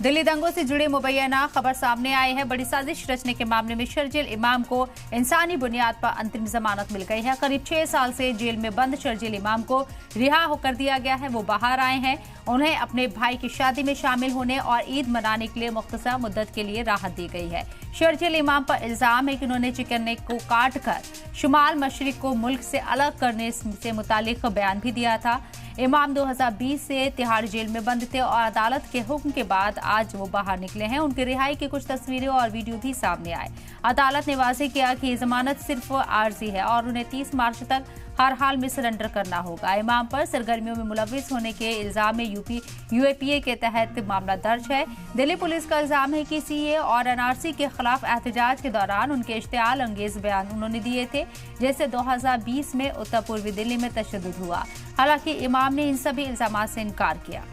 दिल्ली दंगों से जुड़ी मुबैना खबर सामने आई है। बड़ी साजिश रचने के मामले में शर्जील इमाम को इंसानी बुनियाद पर अंतरिम जमानत मिल गई है। करीब 6 साल से जेल में बंद शर्जील इमाम को रिहा होकर दिया गया है। वो बाहर आए हैं। उन्हें अपने भाई की शादी में शामिल होने और ईद मनाने के लिए मुख्तसर मुद्दत के लिए राहत दी गई है। शर्जील इमाम पर इल्जाम है कि उन्होंने चिकन नेक को काट कर शुमाल मशरिक को मुल्क से अलग करने से मुतालिक बयान भी दिया था। इमाम 2020 से तिहाड़ जेल में बंद थे और अदालत के हुक्म के बाद आज वो बाहर निकले हैं। उनकी रिहाई की कुछ तस्वीरें और वीडियो भी सामने आए। अदालत ने वाज़ेह किया कि जमानत सिर्फ आर्जी है और उन्हें 30 मार्च तक हर हाल में सरेंडर करना होगा। इमाम पर सरगर्मियों में मुलविस होने के इल्जाम में यूएपीए के तहत मामला दर्ज है। दिल्ली पुलिस का इल्जाम है कि सीए और एनआरसी के खिलाफ एहतजाज के दौरान उनके इश्तियाल अंगेज बयान उन्होंने दिए थे, जैसे 2020 में उत्तर पूर्वी दिल्ली में तशद्दुद हुआ। हालांकि इमाम ने इन सभी इल्जामात से इनकार किया।